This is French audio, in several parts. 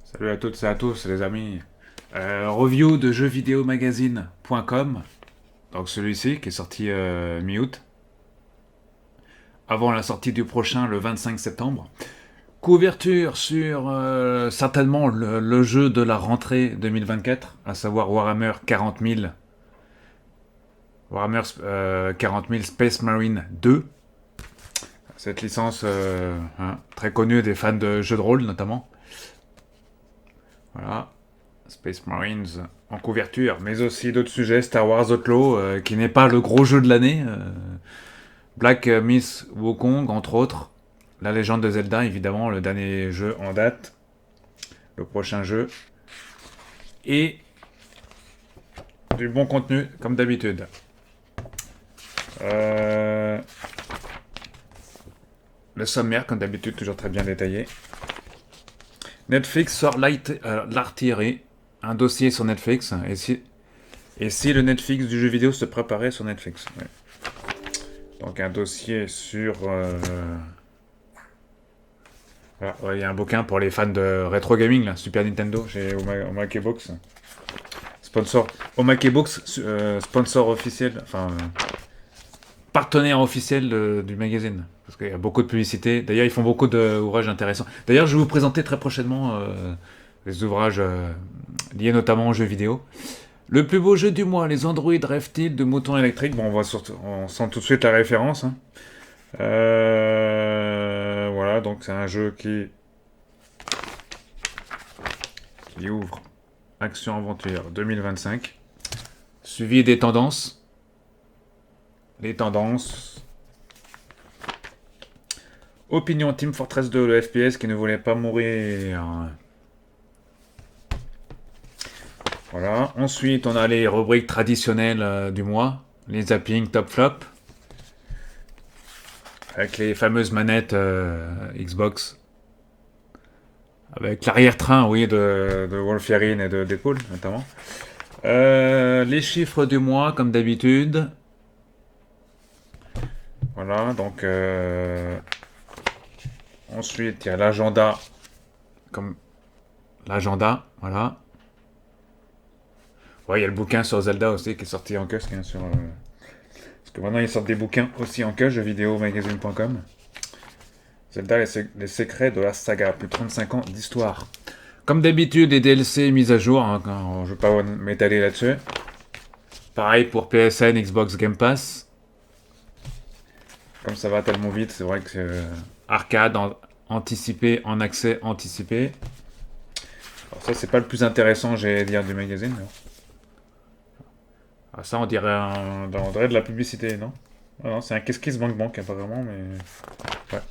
Salut à toutes et à tous les amis. Review de jeuxvideomagazine.com. Donc celui-ci qui est sorti mi-août. Avant la sortie du prochain le 25 septembre. Couverture sur certainement le jeu de la rentrée 2024, à savoir Warhammer 40 000. Warhammer 40 000 Space Marine 2. Cette licence très connue des fans de jeux de rôle notamment. Voilà. Space Marines en couverture, mais aussi d'autres sujets, Star Wars Outlaw, qui n'est pas le gros jeu de l'année, Black Myth Wukong, entre autres, La Légende de Zelda, évidemment, le dernier jeu en date, le prochain jeu, et du bon contenu, comme d'habitude. Le sommaire, comme d'habitude, toujours très bien détaillé. Netflix sort l'artillerie, un dossier sur Netflix, et si le Netflix du jeu vidéo se préparait sur Netflix. Ouais. Donc un dossier sur... voilà, il y a un bouquin pour les fans de rétro gaming, là, Super Nintendo, chez Omakebox. Sponsor... Omakebox, sponsor officiel, enfin... partenaire officiel du magazine. Parce qu'il y a beaucoup de publicité. D'ailleurs, ils font beaucoup d'ouvrages intéressants. D'ailleurs, je vais vous présenter très prochainement les ouvrages liés notamment aux jeux vidéo. Le plus beau jeu du mois, les Android Reptiles de Mouton Électrique. Bon, on sent tout de suite la référence. Hein. Voilà, donc c'est un jeu qui ouvre Action Aventure 2025. Suivi des tendances. Les tendances. Opinion Team Fortress 2, le FPS qui ne voulait pas mourir. Voilà. Ensuite, on a les rubriques traditionnelles du mois. Les zappings top flop. Avec les fameuses manettes Xbox. Avec l'arrière-train, oui, de Wolfierine et de Deadpool, notamment. Les chiffres du mois, comme d'habitude. Voilà, donc... ensuite, il y a l'agenda. Comme... L'agenda, voilà. Ouais, il y a le bouquin sur Zelda aussi qui est sorti en kiosque. Hein, parce que maintenant, ils sortent des bouquins aussi en kiosque, jeuxvideomagazine.com. Zelda, les secrets de la saga. Plus de 35 ans d'histoire. Comme d'habitude, les DLC mis à jour. Hein, je ne vais pas m'étaler là-dessus. Pareil pour PSN, Xbox Game Pass. Comme ça va tellement vite, c'est vrai que c'est arcade anticipé, en accès anticipé. Alors ça, c'est pas le plus intéressant, j'ai dire, du magazine. Ah, ça, on dirait de la publicité, non? Ah non, c'est un Kiss Kiss Bank Bank, apparemment, mais... Ouais.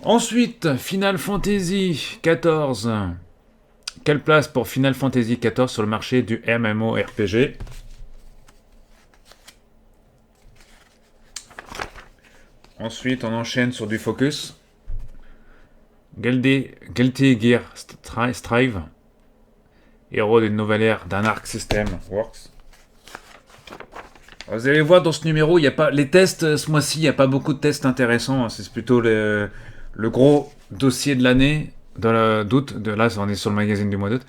Ensuite, Final Fantasy XIV. Quelle place pour Final Fantasy XIV sur le marché du MMORPG? Ensuite, on enchaîne sur du focus. Guilty Gear Strive. Héros d'une nouvelle ère d'un Arc System Works. Vous allez voir dans ce numéro, il y a pas les tests ce mois-ci, il n'y a pas beaucoup de tests intéressants. C'est plutôt le gros dossier de l'année, d'août. Là, on est sur le magazine du mois d'août.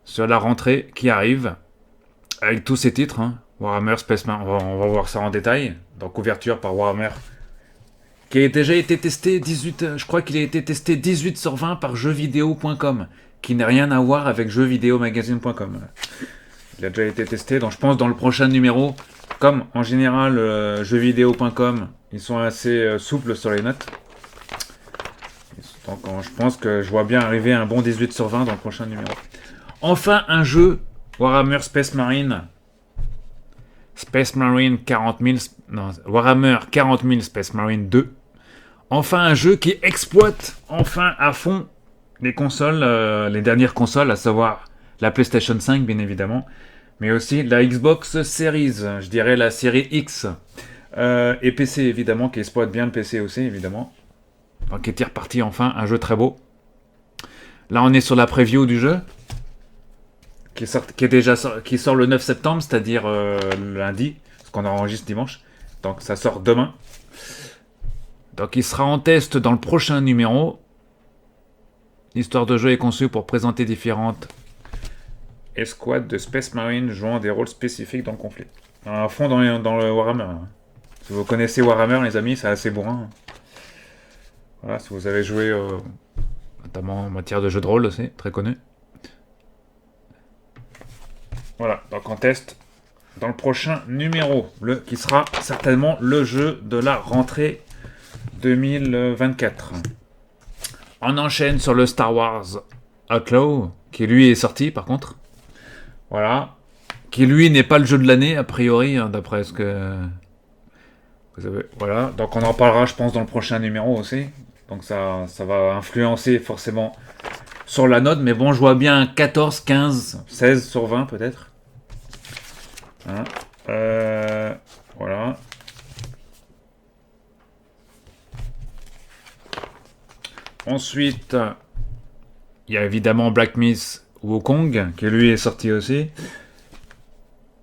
Sur la rentrée qui arrive, avec tous ces titres. Hein. Warhammer Space Marine, on va voir ça en détail. Dans couverture par Warhammer. Qui a déjà été testé 18, je crois qu'il a été testé 18 sur 20 par jeuxvideo.com, qui n'a rien à voir avec jeuxvideomagazine.com. Il a déjà été testé, donc je pense dans le prochain numéro, comme en général jeuxvideo.com, ils sont assez souples sur les notes. Donc je pense que je vois bien arriver un bon 18 sur 20 dans le prochain numéro. Enfin un jeu, Warhammer Space Marine. Space Marine 40 000, non, Warhammer 40 000 Space Marine 2. Enfin un jeu qui exploite enfin à fond les consoles, les dernières consoles, à savoir la PlayStation 5 bien évidemment, mais aussi la Xbox Series, je dirais la série X, et PC évidemment, qui exploite bien le PC aussi évidemment. Donc est reparti enfin, un jeu très beau. Là on est sur la preview du jeu, qui sort le 9 septembre, c'est-à-dire lundi, parce qu'on enregistre dimanche, donc ça sort demain. Donc il sera en test dans le prochain numéro. L'histoire de jeu est conçue pour présenter différentes escouades de Space Marine jouant des rôles spécifiques dans le conflit. À fond dans le Warhammer. Hein. Si vous connaissez Warhammer, les amis, c'est assez bourrin. Voilà, si vous avez joué, notamment en matière de jeu de rôle aussi, très connu. Voilà, donc on teste dans le prochain numéro, qui sera certainement le jeu de la rentrée 2024. On enchaîne sur le Star Wars Outlaw, qui lui est sorti par contre. Voilà. Qui lui n'est pas le jeu de l'année, a priori, hein, d'après ce que vous avez. Voilà. Donc on en parlera, je pense, dans le prochain numéro aussi. Donc ça va influencer forcément sur la note. Mais bon, je vois bien 14, 15, 16 sur 20 peut-être. Hein. Voilà. Ensuite, il y a évidemment Black Myth Wukong, qui lui est sorti aussi.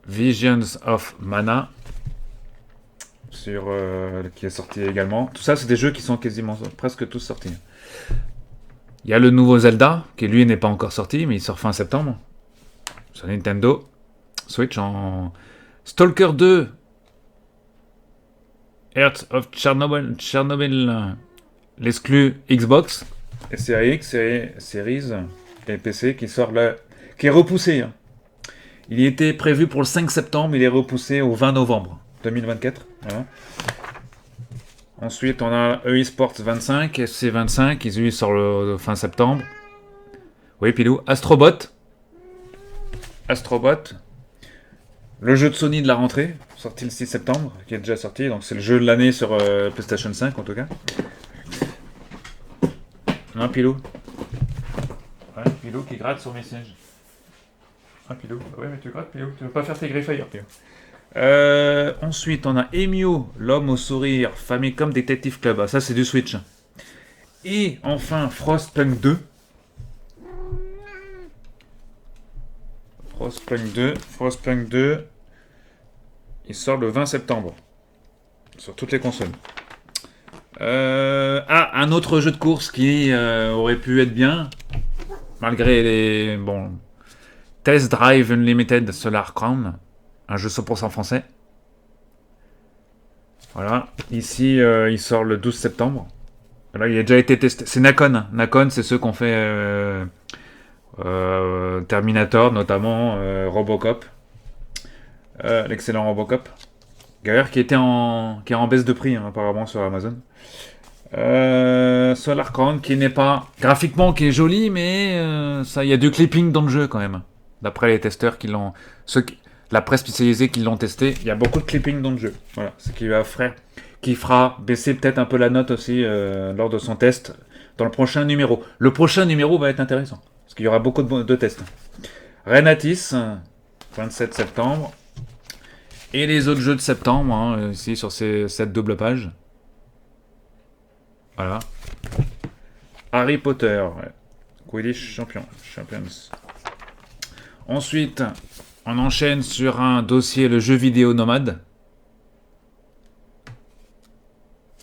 Visions of Mana, qui est sorti également. Tout ça, c'est des jeux qui sont quasiment presque tous sortis. Il y a le nouveau Zelda, qui lui n'est pas encore sorti, mais il sort fin septembre. Sur Nintendo Switch en Stalker 2. Earth of Chernobyl. L'exclu Xbox et Series X, Series et PC qui sort qui est repoussé. Hein. Il était prévu pour le 5 septembre, il est repoussé au 20 novembre 2024. Voilà. Ensuite, on a eSports 25, SC25, ils sortent le fin septembre. Oui, Pilou. Astrobot. Le jeu de Sony de la rentrée, sorti le 6 septembre, qui est déjà sorti. Donc c'est le jeu de l'année sur PlayStation 5 en tout cas. Un Pilou. Ouais, Pilou qui gratte sur mes sièges. Un Pilou. Ouais, mais tu grattes, Pilou. Tu veux pas faire tes griffes ailleurs, Pilou. Ensuite, on a Emu, l'homme au sourire, Famicom Detective Club. Ah, ça, c'est du Switch. Et enfin, Frostpunk 2. Frostpunk 2. Il sort le 20 septembre. Sur toutes les consoles. Un autre jeu de course qui aurait pu être bien, malgré les... Bon, Test Drive Unlimited Solar Crown, un jeu 100% français. Voilà, ici il sort le 12 septembre. Là, il a déjà été testé. C'est Nacon. Nacon, c'est ceux qu'on fait Terminator, notamment Robocop. L'excellent Robocop. D'ailleurs, qui est en baisse de prix, hein, apparemment, sur Amazon. Solar Crown, qui n'est pas graphiquement, qui est joli, mais il y a du clipping dans le jeu quand même. D'après les testeurs qui l'ont, la presse spécialisée qui l'ont testé, il y a beaucoup de clipping dans le jeu. Voilà, ce qui fera baisser peut-être un peu la note aussi lors de son test dans le prochain numéro. Le prochain numéro va être intéressant parce qu'il y aura beaucoup de tests. Renatis, 27 septembre. Et les autres jeux de septembre, hein, ici sur cette double page. Voilà. Harry Potter, ouais. Quidditch Champions. Ensuite, on enchaîne sur un dossier, le jeu vidéo nomade.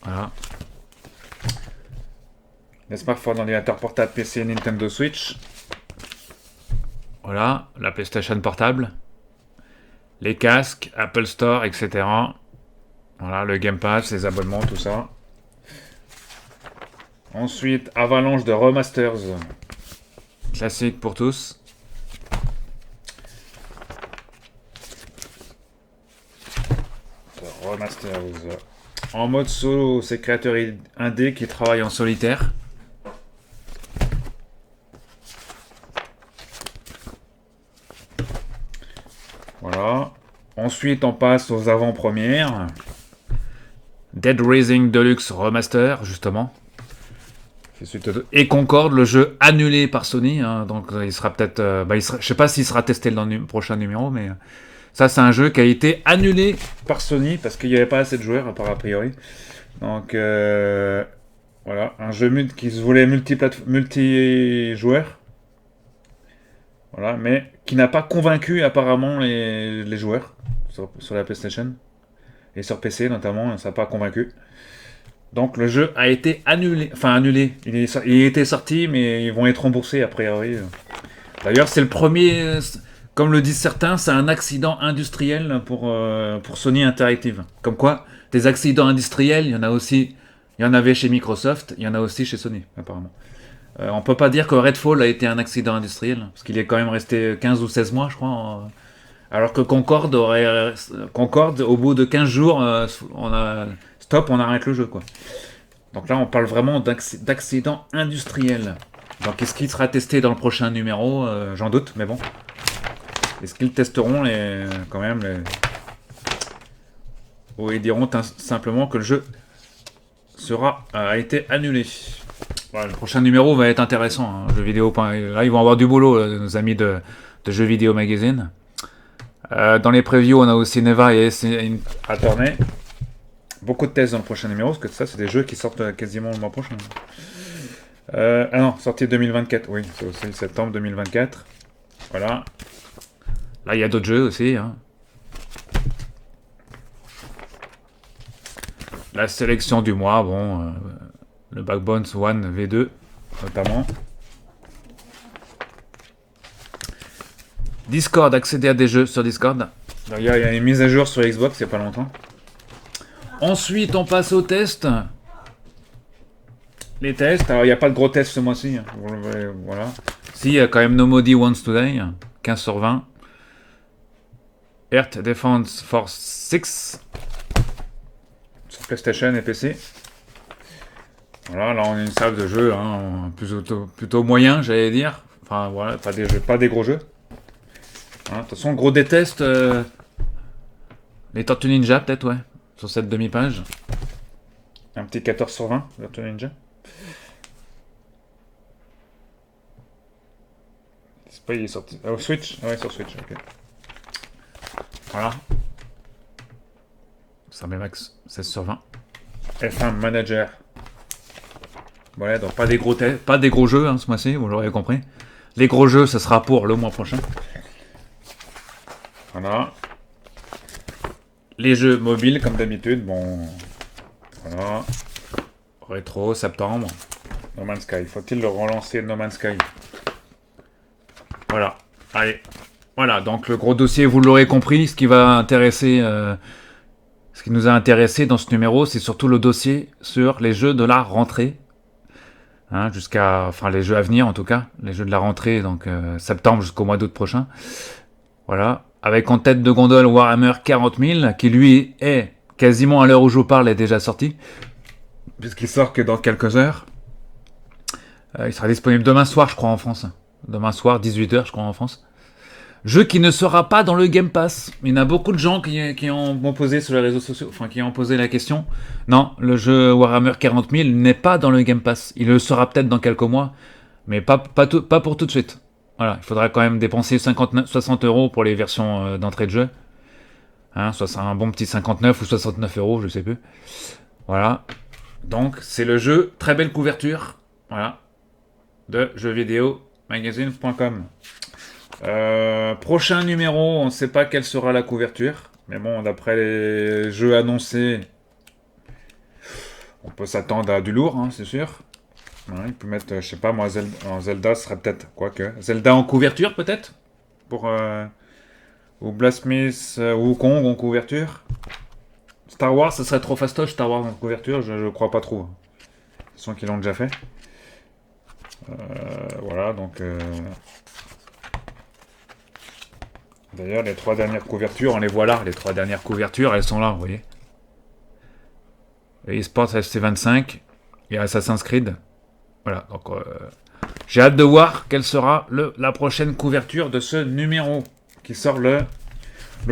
Voilà. Les smartphones, ordinateurs portables, PC, Nintendo Switch. Voilà, la PlayStation portable. Les casques, Apple Store, etc. Voilà, le Game Pass, les abonnements, tout ça. Ensuite, avalanche de remasters. Classique pour tous. Remasters. En mode solo, c'est créateurs indé qui travaillent en solitaire. Voilà. Ensuite, on passe aux avant-premières. Dead Rising Deluxe Remaster, justement. Et Concorde, le jeu annulé par Sony. Hein, donc, il sera peut-être... je sais pas s'il sera testé dans le prochain numéro, mais... Ça, c'est un jeu qui a été annulé par Sony parce qu'il n'y avait pas assez de joueurs, a priori. Donc, voilà. Un jeu qui se voulait multijoueur. Voilà, mais qui n'a pas convaincu apparemment les joueurs sur la PlayStation. Et sur PC notamment, ça n'a pas convaincu. Donc le jeu a été annulé. Enfin annulé. Il était sorti, mais ils vont être remboursés a priori. D'ailleurs, c'est le premier. Comme le disent certains, c'est un accident industriel pour Sony Interactive. Comme quoi, des accidents industriels, il y en a aussi. Il y en avait chez Microsoft, il y en a aussi chez Sony, apparemment. On peut pas dire que Redfall a été un accident industriel, parce qu'il est quand même resté 15 ou 16 mois, je crois. Alors que Concorde, au bout de 15 jours, on arrête le jeu, quoi. Donc là, on parle vraiment d'accident industriel. Donc est-ce qu'il sera testé dans le prochain numéro? J'en doute, mais bon. Est-ce qu'ils testeront quand même ou ils diront simplement que le jeu a été annulé? Voilà, le prochain numéro va être intéressant. Hein, jeux vidéo. Là, ils vont avoir du boulot, nos amis de Jeux Vidéo Magazine. Dans les previews, on a aussi Neva et Attorney. Beaucoup de tests dans le prochain numéro, parce que ça, c'est des jeux qui sortent quasiment le mois prochain. Ah non, sortie 2024. Oui, c'est aussi septembre 2024. Voilà. Là, il y a d'autres jeux aussi. Hein. La sélection du mois, bon, le Backbone One V2, notamment. Discord, accéder à des jeux sur Discord. Il y a une mise à jour sur Xbox il n'y a pas longtemps. Ensuite, on passe aux tests. Les tests, alors il n'y a pas de gros tests ce mois-ci. Hein. Voilà. Si, il y a quand même Nobody Wants Today, 15 sur 20. Earth Defense Force 6. Sur PlayStation et PC. Voilà, là on a une salle de jeu, hein, plutôt moyen, j'allais dire. Enfin voilà, pas des gros jeux. Hein, de toute façon, gros des tests. Les Tortues Ninja, peut-être, ouais. Sur cette demi-page. Un petit 14 sur 20, Tortues Ninja. C'est pas, il est sorti. Oh, Switch? Ouais, sur Switch, ok. Voilà. Ça met max 16 sur 20. F1 Manager. Voilà, donc pas des gros jeux hein, ce mois-ci, vous l'aurez compris. Les gros jeux, ça sera pour le mois prochain. Voilà. Les jeux mobiles, comme d'habitude, bon. Voilà. Rétro, septembre. No Man's Sky. Faut-il le relancer, No Man's Sky? Voilà. Allez. Voilà, donc le gros dossier, vous l'aurez compris, ce qui nous a intéressé dans ce numéro, c'est surtout le dossier sur les jeux de la rentrée. Hein, les jeux à venir en tout cas, les jeux de la rentrée, donc septembre jusqu'au mois d'août prochain. Voilà, avec en tête de gondole Warhammer 40 000, qui lui est quasiment à l'heure où je vous parle est déjà sorti, puisqu'il sort que dans quelques heures. Il sera disponible demain soir, je crois, en France. Demain soir, 18h, je crois, en France. Jeu qui ne sera pas dans le Game Pass. Il y en a beaucoup de gens qui ont posé sur les réseaux sociaux, enfin qui ont posé la question. Non, le jeu Warhammer 40 000 n'est pas dans le Game Pass. Il le sera peut-être dans quelques mois, mais pas pour tout de suite. Voilà, il faudra quand même dépenser 60 € pour les versions d'entrée de jeu. Hein, soit c'est un bon petit 59 ou 69 €, je sais plus. Voilà. Donc, c'est le jeu, très belle couverture. Voilà. De jeuxvideomagazine.com. Prochain numéro, on ne sait pas quelle sera la couverture. Mais bon, d'après les jeux annoncés, on peut s'attendre à du lourd, hein, c'est sûr. Ouais, il peut mettre, je sais pas, moi, Zelda serait peut-être, quoique. Zelda en couverture, peut-être ou Blasphemous ou Wukong en couverture. Star Wars, ce serait trop fastoche, Star Wars en couverture, je crois pas trop. De toute façon, qu'ils l'ont déjà fait. Voilà, donc... D'ailleurs, les 3 dernières couvertures, on les voit là. Les 3 dernières couvertures, elles sont là, vous voyez. eSports FC25 et Assassin's Creed. Voilà, donc j'ai hâte de voir quelle sera la prochaine couverture de ce numéro qui sort le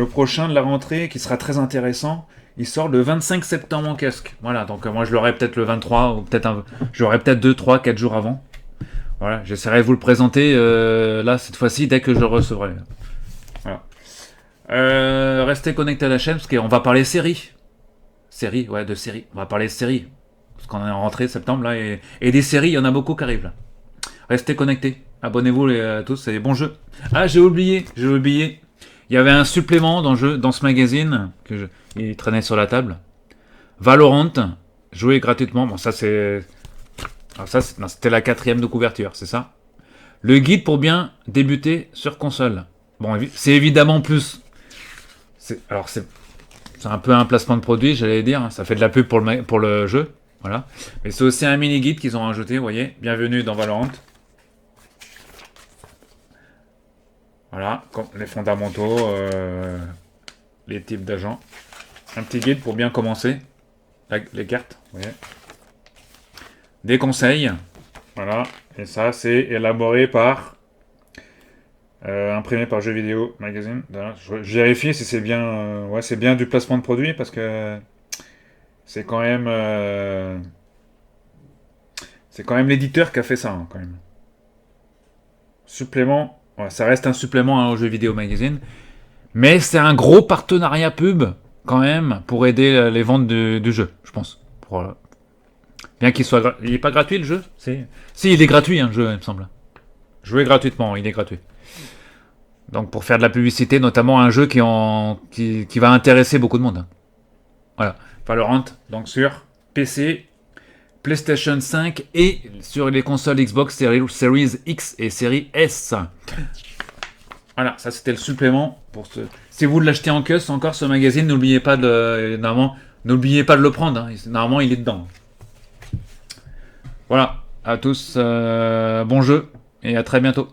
prochain de la rentrée, qui sera très intéressant. Il sort le 25 septembre en casque. Voilà, donc moi je l'aurai peut-être le 23, ou peut-être j'aurai peut-être 2, 3, 4 jours avant. Voilà, j'essaierai de vous le présenter là, cette fois-ci, dès que je le recevrai. Voilà. Restez connectés à la chaîne, parce qu'on va parler séries. De séries. On va parler séries. Parce qu'on est en rentrée septembre, là, et des séries, il y en a beaucoup qui arrivent, là. Restez connectés. Abonnez-vous à tous, c'est des bons jeux. Ah, j'ai oublié. Il y avait un supplément dans ce magazine, il traînait sur la table. Valorant, Jouer gratuitement. Bon, ça c'est... Alors ça, non, c'était la 4e de couverture, c'est ça. Le guide pour bien débuter sur console. Bon, c'est évidemment plus... Alors c'est un peu un placement de produit, j'allais dire. Hein. Ça fait de la pub pour le jeu. Voilà. Mais c'est aussi un mini-guide qu'ils ont rajouté, vous voyez. Bienvenue dans Valorant. Voilà, les fondamentaux, les types d'agents. Un petit guide pour bien commencer. Les cartes, vous voyez. Des conseils. Voilà. Et ça, c'est élaboré par... imprimé par Jeux Vidéo Magazine. Je vérifie si c'est bien... ouais, c'est bien du placement de produit parce que... C'est quand même l'éditeur qui a fait ça, hein, quand même. Supplément... Ouais, ça reste un supplément hein, au Jeux Vidéo Magazine. Mais c'est un gros partenariat pub, quand même, pour aider les ventes du jeu, je pense. Bien qu'il soit... Il n'est pas gratuit, le jeu? Si, il est gratuit, hein, le jeu, il me semble. Jouer gratuitement, il est gratuit. Donc pour faire de la publicité, notamment un jeu qui va intéresser beaucoup de monde. Hein. Voilà. Valorant, donc sur PC, PlayStation 5 et sur les consoles Xbox Series X et Series S. Voilà, ça c'était le supplément pour ce. Si vous l'achetez en queue, encore ce magazine, n'oubliez pas de le prendre. Hein. Normalement, il est dedans. Voilà, à tous, bon jeu et à très bientôt.